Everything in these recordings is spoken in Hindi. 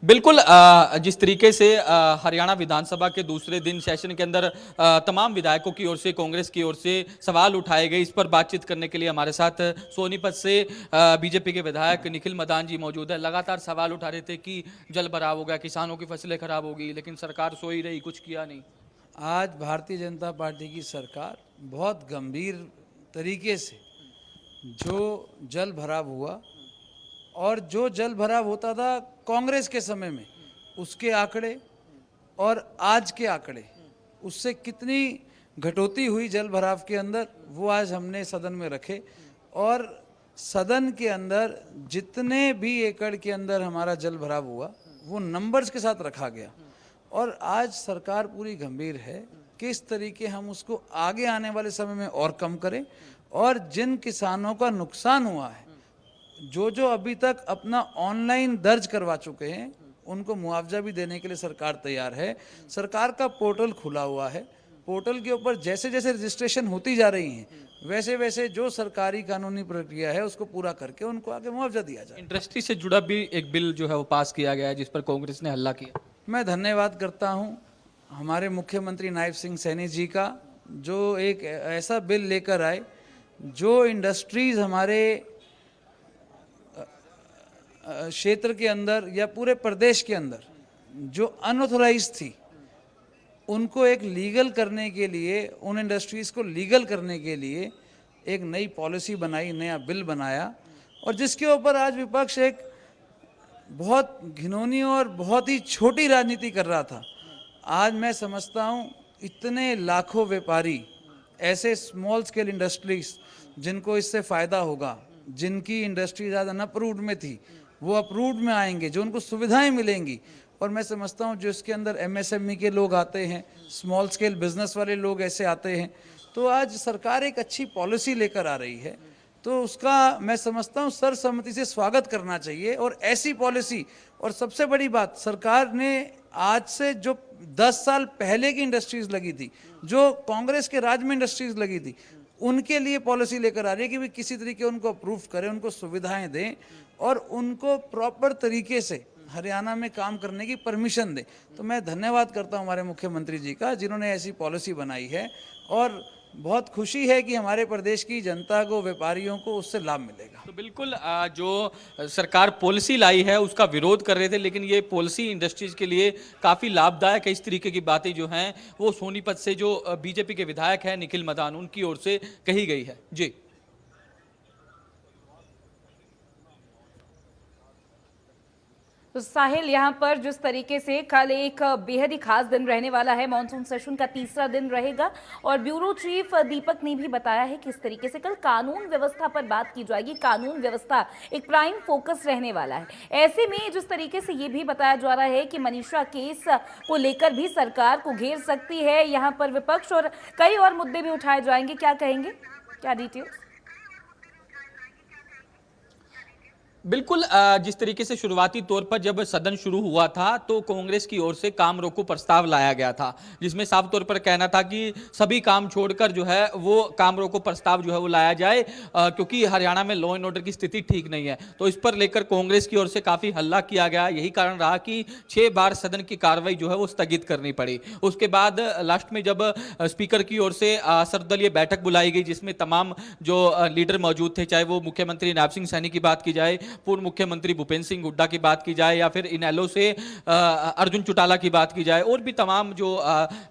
बिल्कुल जिस तरीके से हरियाणा विधानसभा के दूसरे दिन सेशन के अंदर तमाम विधायकों की ओर से कांग्रेस की ओर से सवाल उठाए गए, इस पर बातचीत करने के लिए हमारे साथ सोनीपत से बीजेपी के विधायक निखिल मदान जी मौजूद है। लगातार सवाल उठा रहे थे कि जल भराव हो गया, किसानों की फसलें खराब होगी, लेकिन सरकार सो ही रही, कुछ किया नहीं। आज भारतीय जनता पार्टी की सरकार बहुत गंभीर तरीके से जो जल भराव हुआ और जो जल भराव होता था कांग्रेस के समय में, उसके आंकड़े और आज के आंकड़े, उससे कितनी घटोती हुई जल भराव के अंदर, वो आज हमने सदन में रखे। और सदन के अंदर जितने भी एकड़ के अंदर हमारा जल भराव हुआ वो नंबर्स के साथ रखा गया। और आज सरकार पूरी गंभीर है किस तरीके हम उसको आगे आने वाले समय में और कम करें, और जिन किसानों का नुकसान हुआ है, जो अभी तक अपना ऑनलाइन दर्ज करवा चुके हैं, उनको मुआवजा भी देने के लिए सरकार तैयार है। सरकार का पोर्टल खुला हुआ है, पोर्टल के ऊपर जैसे जैसे रजिस्ट्रेशन होती जा रही हैं, वैसे वैसे जो सरकारी कानूनी प्रक्रिया है उसको पूरा करके उनको आगे मुआवजा दिया जाए। इंडस्ट्री से जुड़ा भी एक बिल जो है वो पास किया गया है, जिस पर कांग्रेस ने हल्ला किया। मैं धन्यवाद करता हूं हमारे मुख्यमंत्री नायब सिंह सैनी जी का, जो एक ऐसा बिल लेकर आए जो इंडस्ट्रीज़ हमारे क्षेत्र के अंदर या पूरे प्रदेश के अंदर जो अनऑथोराइज थी, उनको एक लीगल करने के लिए, उन इंडस्ट्रीज़ को लीगल करने के लिए एक नई पॉलिसी बनाई, नया बिल बनाया, और जिसके ऊपर आज विपक्ष एक बहुत घिनौनी और बहुत ही छोटी राजनीति कर रहा था। आज मैं समझता हूँ इतने लाखों व्यापारी, ऐसे स्मॉल स्केल इंडस्ट्रीज जिनको इससे फ़ायदा होगा, जिनकी इंडस्ट्री ज़्यादा अनअप्रूव्ड में थी, वो अप्रूव्ड में आएंगे, जो उनको सुविधाएं मिलेंगी। और मैं समझता हूँ जो इसके अंदर एमएसएमई के लोग आते हैं, स्मॉल स्केल बिजनेस वाले लोग ऐसे आते हैं, तो आज सरकार एक अच्छी पॉलिसी लेकर आ रही है, तो उसका मैं समझता हूँ सर्वसम्मति से स्वागत करना चाहिए। और ऐसी पॉलिसी, और सबसे बड़ी बात, सरकार ने आज से जो 10 साल पहले की इंडस्ट्रीज लगी थी, जो कांग्रेस के राज में इंडस्ट्रीज लगी थी, उनके लिए पॉलिसी लेकर आ रही है कि भी किसी तरीके उनको अप्रूव करें, उनको सुविधाएं दें और उनको प्रॉपर तरीके से हरियाणा में काम करने की परमिशन दें। तो मैं धन्यवाद करता हूं हमारे मुख्यमंत्री जी का, जिन्होंने ऐसी पॉलिसी बनाई है, और बहुत खुशी है कि हमारे प्रदेश की जनता को, व्यापारियों को उससे लाभ मिलेगा। तो बिल्कुल जो सरकार पॉलिसी लाई है उसका विरोध कर रहे थे, लेकिन ये पॉलिसी इंडस्ट्रीज के लिए काफ़ी लाभदायक है। इस तरीके की बातें जो हैं वो सोनीपत से जो बीजेपी के विधायक हैं निखिल मदान, उनकी ओर से कही गई है। जी तो साहिल, यहाँ पर जिस तरीके से कल एक बेहद ही खास दिन रहने वाला है, मॉनसून सेशन का तीसरा दिन रहेगा, और ब्यूरो चीफ दीपक ने भी बताया है कि इस तरीके से कल कानून व्यवस्था पर बात की जाएगी। कानून व्यवस्था एक प्राइम फोकस रहने वाला है। ऐसे में जिस तरीके से ये भी बताया जा रहा है कि मनीषा केस को लेकर भी सरकार को घेर सकती है यहाँ पर विपक्ष, और कई और मुद्दे भी उठाए जाएंगे, क्या कहेंगे, क्या डिटेल्स? बिल्कुल जिस तरीके से शुरुआती तौर पर जब सदन शुरू हुआ था तो कांग्रेस की ओर से काम रोको प्रस्ताव लाया गया था, जिसमें साफ तौर पर कहना था कि सभी काम छोड़कर जो है वो काम रोको प्रस्ताव जो है वो लाया जाए, क्योंकि हरियाणा में लॉ एंड ऑर्डर की स्थिति ठीक नहीं है। तो इस पर लेकर कांग्रेस की ओर से काफ़ी हल्ला किया गया। यही कारण रहा कि 6 बार सदन की कार्रवाई जो है वो स्थगित करनी पड़ी। उसके बाद लास्ट में जब स्पीकर की ओर से सर्वदलीय बैठक बुलाई गई, जिसमें तमाम जो लीडर मौजूद थे, चाहे वो मुख्यमंत्री नायब सिंह सैनी की बात की जाए, पूर्व मुख्यमंत्री भूपेंद्र सिंह हुड्डा की बात की जाए, या फिर इनेलो से अर्जुन चौटाला की बात की जाए, और भी तमाम जो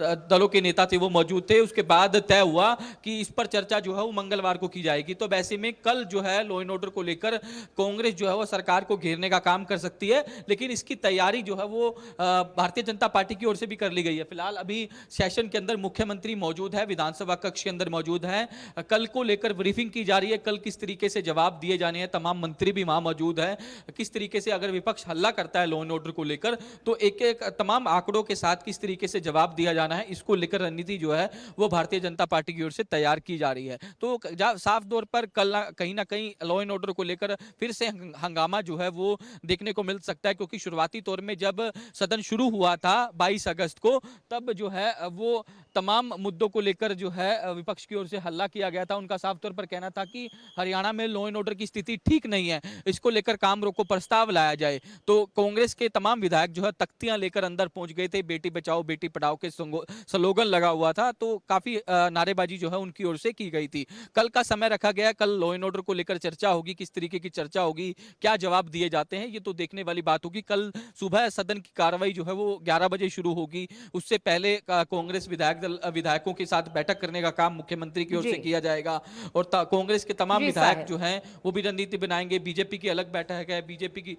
दलों के नेता थे वो मौजूद थे। उसके बाद तय हुआ कि इस पर चर्चा जो है वो मंगलवार को की जाएगी। तो वैसे में कल जो है लॉ एंड ऑर्डर को लेकर कांग्रेस जो है वो सरकार को घेरने का काम कर सकती है, लेकिन इसकी तैयारी जो है वो भारतीय जनता पार्टी की ओर से भी कर ली गई है। फिलहाल अभी सेशन के अंदर मुख्यमंत्री मौजूद है, विधानसभा कक्ष के अंदर मौजूद है। कल को लेकर ब्रीफिंग की जा रही है, कल किस तरीके से जवाब दिए जाने हैं, तमाम मंत्री भी वहां मौजूद है। किस तरीके से अगर विपक्ष हल्ला करता है लॉ एंड ऑर्डर को लेकर, तो एक एक तमाम आंकड़ों के साथ किस तरीके से जवाब दिया जाना है, इसको लेकर रणनीति जो है वो भारतीय जनता पार्टी की ओर से तैयार की जा रही है। तो साफ तौर पर कल कहीं ना कहीं लॉ एंड ऑर्डर को लेकर फिर से हंगामा जो है वो देखने को मिल सकता है, क्योंकि शुरुआती तौर में जब सदन शुरू हुआ था 22 अगस्त को, तब जो है वो तमाम मुद्दों को लेकर जो है विपक्ष की ओर से हल्ला किया गया था। उनका साफ तौर पर कहना था कि हरियाणा में लॉ एंड ऑर्डर की स्थिति ठीक नहीं है, इसको लेकर काम रोको प्रस्ताव लाया जाए। तो कांग्रेस के तमाम विधायक जो है तख्तियां लेकर अंदर पहुंच गए थे। बेटी बचाओ बेटी पढ़ाओ के स्लोगन लगा हुआ था, तो काफी नारेबाजी जो है उनकी ओर से की गई थी। कल का समय रखा गया, कल लॉ एंड ऑर्डर को लेकर चर्चा होगी, किस तरीके की चर्चा होगी, क्या जवाब दिए जाते हैं, ये तो देखने वाली बात होगी। कल सुबह सदन की कार्रवाई जो है वो 11 बजे शुरू होगी। उससे पहले कांग्रेस विधायकों के साथ बैठक करने का काम मुख्यमंत्री की ओर जी। से किया जाएगा और कांग्रेस के तमाम जी, विधायक साहिल। जो हैं वो भी रणनीति बनाएंगे। बीजेपी की अलग बैठक है, बीजेपी की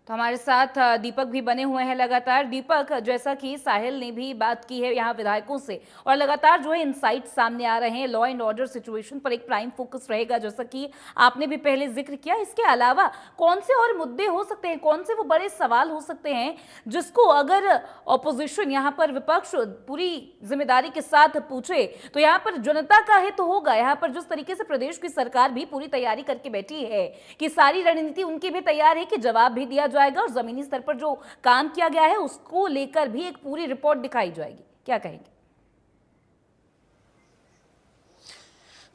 तो हमारे साथ दीपक भी बने हुए हैं लगातार। दीपक, जैसा कि साहिल ने भी बात की है यहाँ विधायकों से, और लगातार जो है इनसाइट सामने आ रहे हैं, लॉ एंड ऑर्डर सिचुएशन पर एक प्राइम फोकस रहेगा, जैसा कि आपने भी पहले जिक्र किया। इसके अलावा कौन से और मुद्दे हो सकते हैं, कौन से वो बड़े सवाल हो सकते हैं जिसको अगर ऑपोजिशन यहाँ पर विपक्ष पूरी जिम्मेदारी के साथ पूछे तो यहाँ पर जनता का हित होगा। यहाँ पर जिस तरीके से प्रदेश की सरकार भी पूरी तैयारी करके बैठी है कि सारी रणनीति उनकी भी तैयार है कि जवाब भी दिया जाएगा और जमीनी स्तर पर जो काम किया गया है उसको लेकर भी एक पूरी रिपोर्ट दिखाई जाएगी, क्या कहेंगे?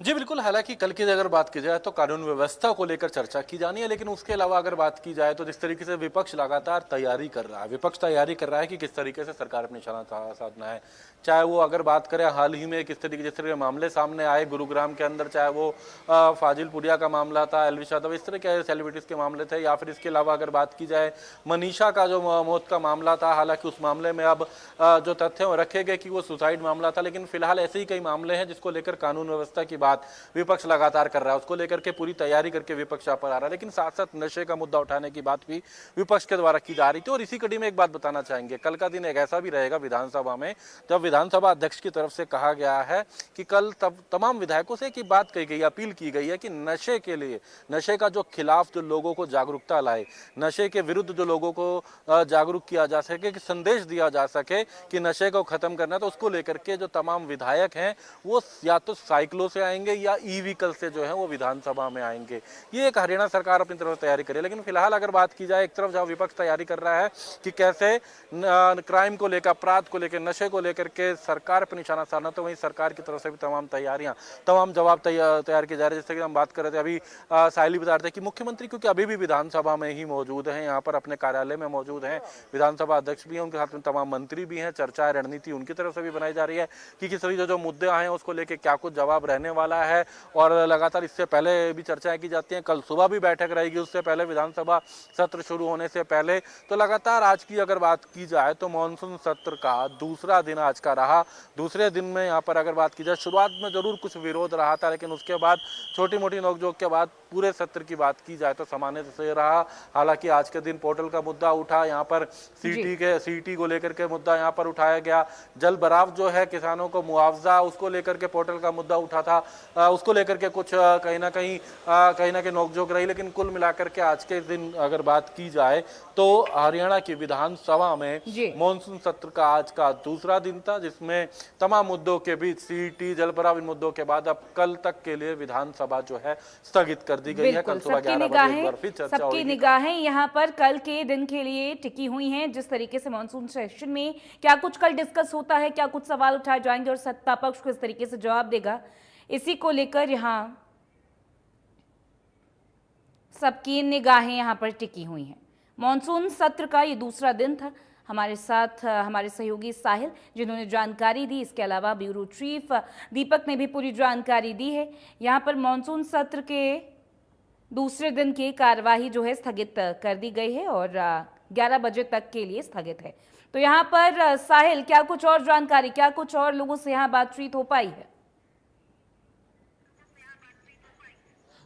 जी बिल्कुल, हालांकि कल की अगर बात की जाए तो कानून व्यवस्था को लेकर चर्चा की जानी है, लेकिन उसके अलावा अगर बात की जाए तो जिस तरीके से विपक्ष लगातार तैयारी कर रहा है, विपक्ष तैयारी कर रहा है कि किस तरीके से सरकार पर निशाना साधना है। चाहे वो अगर बात करें हाल ही में जिस तरीके के मामले सामने आए गुरुग्राम के अंदर, चाहे वो फाजिलपुरिया का मामला था, एलवी यादव, इस तरह के सेलिब्रिटीज के मामले थे, या फिर इसके अलावा अगर बात की जाए मनीषा का जो मौत का मामला था, हालांकि उस मामले में अब जो तथ्य रखे गए कि वो सुसाइड मामला था, लेकिन फिलहाल ऐसे ही कई मामले हैं जिसको लेकर कानून व्यवस्था की बात विपक्ष लगातार कर रहा है, उसको लेकर के पूरी तैयारी करके विपक्ष यहाँ पर आ रहा है। लेकिन साथ साथ नशे का मुद्दा उठाने की बात भी विपक्ष के द्वारा की जा रही थी। और इसी कड़ी में एक बात बताना चाहेंगे, कल का दिन एक ऐसा भी रहेगा विधानसभा में जब विधानसभा अध्यक्ष की तरफ से कहा गया है कि कल तमाम विधायकों से एक बात कही गई, अपील की गई है कि नशे के लिए, नशे का जो खिलाफ जो लोगों को जागरूकता लाए, नशे के विरुद्ध जो लोगों को जागरूक किया जा सके, कि संदेश दिया जा सके कि नशे को खत्म करना, तो उसको लेकर के जो तमाम विधायक हैं वो या तो साइकिलों से आएंगे या ई व्हीकल से जो है वो विधानसभा में आएंगे। ये एक हरियाणा सरकार अपनी तरफ तैयारी करे। लेकिन फिलहाल अगर बात की जाए, एक तरफ जहां विपक्ष तैयारी कर रहा है कि कैसे क्राइम को लेकर, अपराध को लेकर, नशे को लेकर के सरकार पर निशाना साधना, तो वहीं सरकार की तरफ से भी तमाम तैयारियां, तमाम जवाब तैयार किए जा रहे हैं। जैसे कि हम बात कर रहे थे अभी, साहिल बता रहे थे कि मुख्यमंत्री क्योंकि अभी भी विधानसभा में ही मौजूद हैं, यहाँ पर अपने कार्यालय में मौजूद हैं, विधानसभा अध्यक्ष भी हैं, उनके साथ में तमाम मंत्री भी हैं, चर्चा रणनीति उनकी तरफ से भी बनाई जा रही है कि किस तरीके जो मुद्दे आए हैं उसको लेकर क्या कुछ जवाब रहने वाला है। और लगातार इससे पहले भी चर्चाएं की जाती हैं, कल सुबह भी बैठक रहेगी, उससे पहले विधानसभा सत्र शुरू होने से पहले। तो लगातार आज की अगर बात की जाए तो मॉनसून सत्र का दूसरा दिन आज का रहा। दूसरे दिन में यहाँ पर अगर बात की जाए, शुरुआत में जरूर कुछ विरोध रहा था, लेकिन उसके बाद छोटी मोटी नोकझोंक के बाद पूरे सत्र की बात की जाए तो सामान्य से रहा। हालांकि आज के दिन पोर्टल का मुद्दा उठा, यहाँ पर सीटी को लेकर के मुद्दा यहाँ पर उठाया गया, जल भराव जो है किसानों को मुआवजा, उसको लेकर के पोर्टल का मुद्दा उठा था, उसको लेकर के कुछ कहीं ना कहीं नोकझोंक रही। लेकिन कुल मिलाकर के आज के दिन अगर बात की जाए तो हरियाणा की विधानसभा में मॉनसून सत्र का आज का दूसरा दिन था, जिसमें तमाम मुद्दों के बीच सीटी, जल भराव, इन मुद्दों के बाद अब कल तक के लिए विधानसभा जो है स्थगित कर दी गई है। कल सुबह 11 बजे एक बार फिर चर्चा होगी। सबकी निगाहें यहाँ पर कल के दिन के लिए टिकी हुई हैं। जिस तरीके से मॉनसून सेशन में क्या कुछ कल डिस्कस होता है, क्या कुछ सवाल उठाए जाएंगे और सत्ता पक्ष किस तरीके से जवाब देगा, इसी को लेकर यहाँ सबकी निगाहें यहाँ पर टिकी हुई हैं। मॉनसून सत्र का ये दूसरा दिन था। हमारे साथ हमारे सहयोगी साहिल जिन्होंने जानकारी दी, इसके अलावा ब्यूरो चीफ दीपक ने भी पूरी जानकारी दी है। यहाँ पर मॉनसून सत्र के दूसरे दिन की कार्यवाही जो है स्थगित कर दी गई है और 11 बजे तक के लिए स्थगित है। तो यहाँ पर साहिल, क्या कुछ और जानकारी, क्या कुछ और लोगों से यहाँ बातचीत हो पाई है?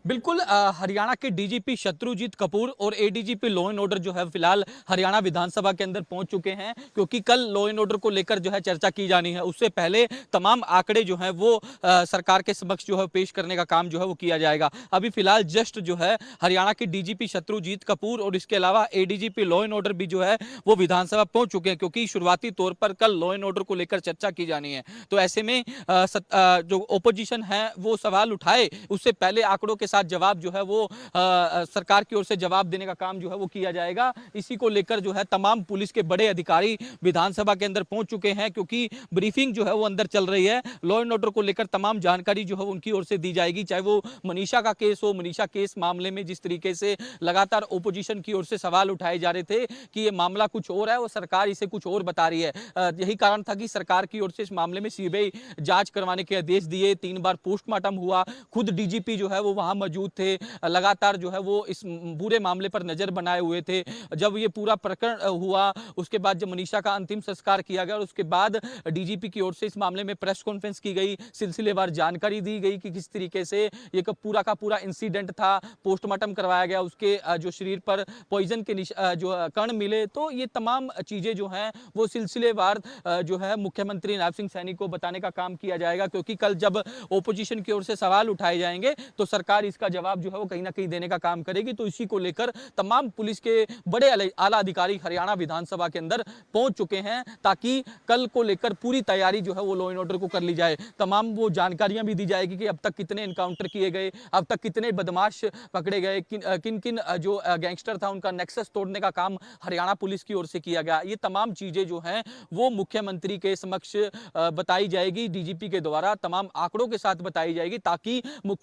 बिल्कुल, हरियाणा के डीजीपी शत्रुजीत कपूर और एडीजीपी लॉ एंड ऑर्डर जो है फिलहाल हरियाणा विधानसभा के अंदर पहुंच चुके हैं, क्योंकि कल लॉ एंड ऑर्डर को लेकर जो है चर्चा की जानी है। उससे पहले तमाम आंकड़े जो है वो सरकार के समक्ष जो है पेश करने का काम जो है वो किया जाएगा। अभी फिलहाल जस्ट जो है हरियाणा के डीजीपी शत्रुजीत कपूर और इसके अलावा एडीजीपी लॉ एंड ऑर्डर भी जो है वो विधानसभा पहुंच चुके हैं, क्योंकि शुरुआती तौर पर कल लॉ एंड ऑर्डर को लेकर चर्चा की जानी है। तो ऐसे में जो ओपोजिशन है वो सवाल उठाए, उससे पहले आंकड़ों के साथ जवाब जो है वो सरकार की ओर से जवाब देने का काम जो है वो किया जाएगा। इसी को लेकर जो है तमाम पुलिस के बड़े अधिकारी विधानसभा के अंदर पहुंच चुके हैं, क्योंकि ब्रीफिंग जो है वो अंदर चल रही है। लॉ एंड ऑर्डर को लेकर तमाम जानकारी जो है उनकी ओर से दी जाएगी, चाहे वो मनीषा का केस हो। मनीषा केस मामले में जिस तरीके से लगातार ओपोजिशन की ओर से सवाल उठाए जा रहे थे कि ये मामला कुछ और है और सरकार इसे कुछ और बता रही है, यही कारण था कि सरकार की ओर से इस मामले में सीबीआई जांच करवाने के आदेश दिए। 3 बार पोस्टमार्टम हुआ, खुद डीजीपी जो है वो वहां मौजूद थे, लगातार जो है वो इस पूरे मामले पर नजर बनाए हुए थे। जब ये पूरा प्रकरण हुआ उसके बाद जब मनीषा का अंतिम संस्कार किया गया और उसके बाद डीजीपी की ओर से इस मामले में प्रेस कॉन्फ्रेंस की गई, सिलसिलेवार जानकारी दी गई कि किस तरीके से ये पूरा का पूरा इंसिडेंट था। पोस्टमार्टम करवाया गया, उसके जो शरीर पर पॉइजन के जो कण मिले, तो ये तमाम चीजें जो हैं वो सिलसिलेवार जो है मुख्यमंत्री नवाब सिंह सैनी को बताने का काम किया जाएगा, क्योंकि कल जब ओपोजिशन की ओर से सवाल उठाए जाएंगे तो सरकार इसका जवाब जो है वो कहीं ना कहीं देने का काम करेगी। तो इसी को लेकर तमाम पुलिस के बड़े आला अधिकारी हरियाणा विधानसभा के अंदर पहुंच चुके हैं, ताकि कल को लेकर पूरी तैयारी जो है वो लॉ एंड ऑर्डर को कर ली जाए। तमाम वो जानकारियां भी दी जाएगी कि अब तक कितने एनकाउंटर किए गए, अब तक कितने बदमाश पकड़े गए, किन किन जो गैंगस्टर था उनका नेक्सस तोड़ने का काम हरियाणा पुलिस की ओर से किया गया। ये तमाम चीजें जो हैं वो मुख्यमंत्री के समक्ष बताई जाएगी, डीजीपी के द्वारा तमाम आंकड़ों के साथ बताई जाएगी, ताकि